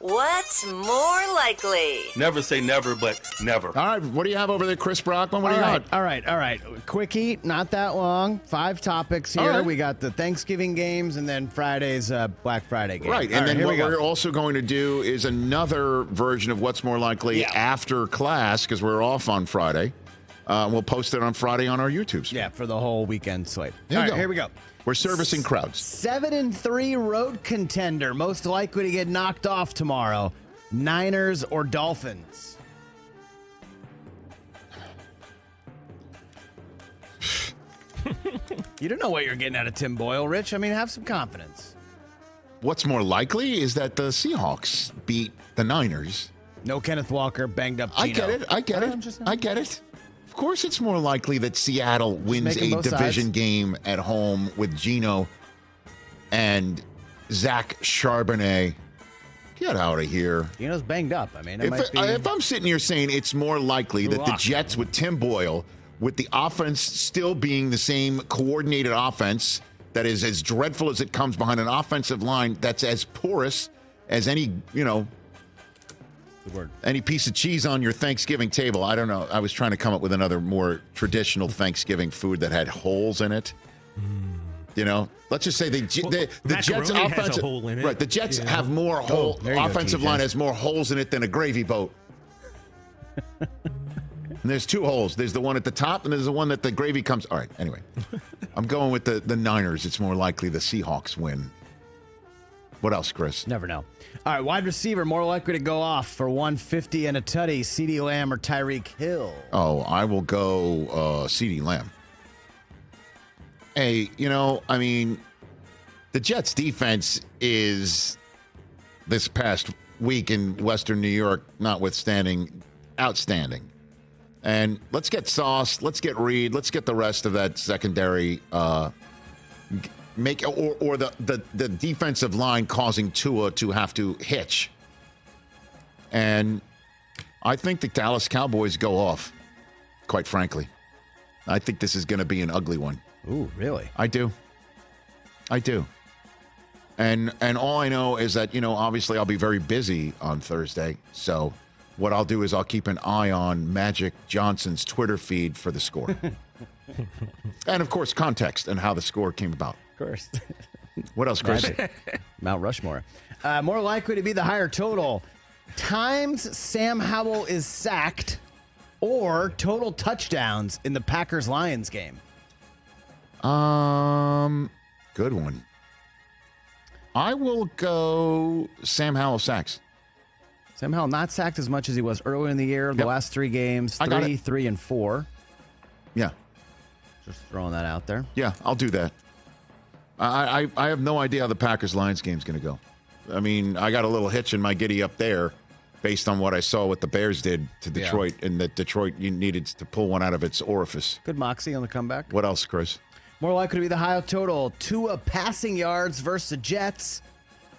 What's more likely? Never say never, but never. All right, what do you have over there, Chris Brockman? What do you got? All right. Quickie, not that long. 5 topics here. Right. We got the Thanksgiving games and then Friday's Black Friday game. Right, and then what we're also going to do is another version of What's More Likely after class, because we're off on Friday. We'll post it on Friday on our YouTubes. Yeah, for the whole weekend slate. Here we go. We're servicing crowds. 7-3 road contender, most likely to get knocked off tomorrow. Niners or Dolphins? You don't know what you're getting out of Tim Boyle, Rich. I mean, have some confidence. What's more likely is that the Seahawks beat the Niners. No Kenneth Walker, banged up Gino. I get it. Of course it's more likely that Seattle wins a division game at home with Gino and Zach Charbonnet. Get out of here. Gino's banged up. I mean, if I'm sitting here saying it's more likely that the Jets with Tim Boyle, with the offense still being the same coordinated offense that is as dreadful as it comes behind an offensive line that's as porous as any, any piece of cheese on your Thanksgiving table. I don't know. I was trying to come up with another more traditional Thanksgiving food that had holes in it. Let's just say the Jets offensive hole in it. Right, the Jets have more offensive line has more holes in it than a gravy boat. And there's 2 holes. There's the one at the top, and there's the one that the gravy comes. All right. Anyway, I'm going with the Niners. It's more likely the Seahawks win. What else, Chris? Never know. All right, wide receiver more likely to go off for 150 and a tutty, CeeDee Lamb or Tyreek Hill? Oh, I will go CeeDee Lamb. Hey, the Jets defense is, this past week in Western New York, notwithstanding, outstanding. And let's get Sauce, let's get Reed, let's get the rest of that secondary the defensive line causing Tua to have to hitch. And I think the Dallas Cowboys go off, quite frankly. I think this is going to be an ugly one. Ooh, really? I do. And all I know is that, obviously I'll be very busy on Thursday. So what I'll do is I'll keep an eye on Magic Johnson's Twitter feed for the score. And, of course, context and how the score came about. Of course. What else, Chris? Mount Rushmore. More likely to be the higher total. Times Sam Howell is sacked or total touchdowns in the Packers-Lions game. Good one. I will go Sam Howell sacks. Sam Howell not sacked as much as he was earlier in the year. The last 3 games, 3, 3, and 4. Yeah. Just throwing that out there. Yeah, I'll do that. I have no idea how the Packers-Lions game's going to go. I mean, I got a little hitch in my giddy up there based on what I saw what the Bears did to Detroit, and that Detroit needed to pull one out of its orifice. Good moxie on the comeback. What else, Chris? More likely to be the higher total. Tua passing yards versus the Jets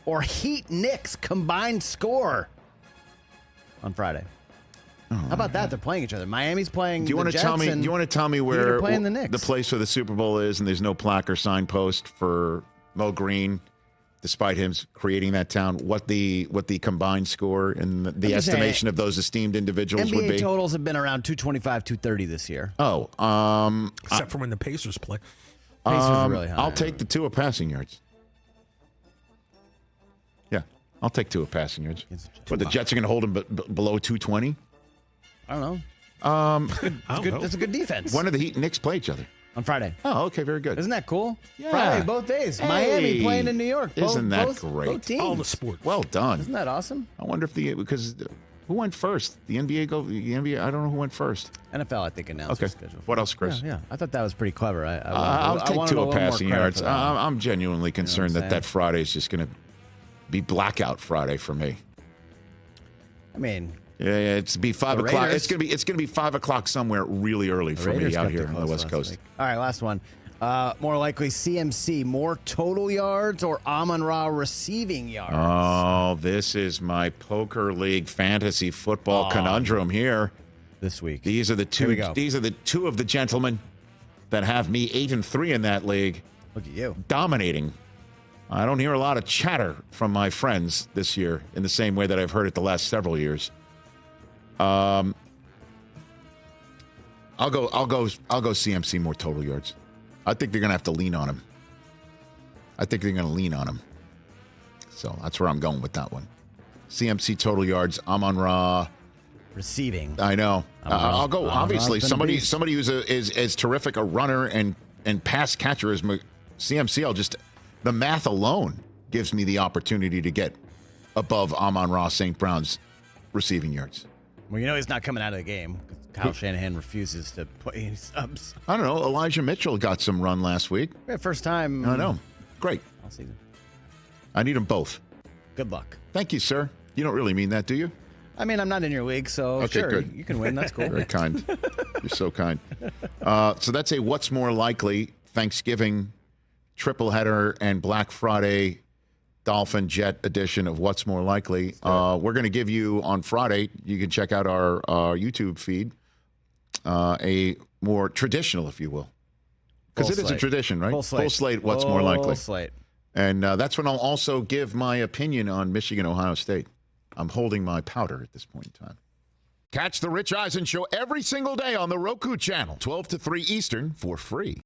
or Heat Knicks combined score on Friday. How about that? They're playing each other. Miami's playing the Jets. Do you want to tell me where the place where the Super Bowl is, and there's no plaque or signpost for Mo Green, despite him creating that town? What the combined score and the estimation of those esteemed individuals would be? NBA totals have been around 225, 230 this year. Oh, except for when the Pacers play. Pacers are really high. I'll take the Tua passing yards. Yeah, I'll take Tua passing yards. But the Jets are going to hold him below 220. I don't know. It's a good defense. When do the Heat and Knicks play each other? On Friday. Oh, okay, very good. Isn't that cool? Yeah. Friday, both days. Hey. Miami playing in New York. Isn't that great? Both teams. All the sports. Well done. Isn't that awesome? I wonder if because who went first? The NBA. I don't know who went first. NFL, I think, announced the schedule. What else, Chris? Yeah. I thought that was pretty clever. I'll take Tua passing yards. I'm genuinely concerned that Friday is just going to be blackout Friday for me. I mean. Yeah, it's be 5 o'clock. It's gonna be 5 o'clock somewhere really early for me out here on the West Coast. All right, last one. More likely CMC, more total yards or Amon-Ra receiving yards? Oh, this is my poker league fantasy football conundrum here. This week. These are the two. These are the two of the gentlemen that have me 8-3 in that league. Look at you. Dominating. I don't hear a lot of chatter from my friends this year in the same way that I've heard it the last several years. I'll go CMC more total yards. I think they're going to have to lean on him. So that's where I'm going with that one. CMC total yards. Amon-Ra receiving. I know. I'll go. Obviously, somebody who's is as terrific a runner and pass catcher as CMC. The math alone gives me the opportunity to get above Amon-Ra St. Brown's receiving yards. Well, he's not coming out of the game. Kyle Shanahan refuses to play any subs. I don't know. Elijah Mitchell got some run last week. Yeah, first time. I know. Great. All season. I need them both. Good luck. Thank you, sir. You don't really mean that, do you? I mean, I'm not in your league, so okay, sure, good. You can win. That's cool. Very kind. You're so kind. So that's a what's more likely Thanksgiving triple header and Black Friday Dolphin Jet edition of What's More Likely. We're going to give you on Friday, you can check out our YouTube feed, a more traditional, if you will. Because it is a tradition, right? Full slate. What's More Likely. Full slate. And that's when I'll also give my opinion on Michigan, Ohio State. I'm holding my powder at this point in time. Catch the Rich Eisen Show every single day on the Roku channel, 12 to 3 Eastern, for free.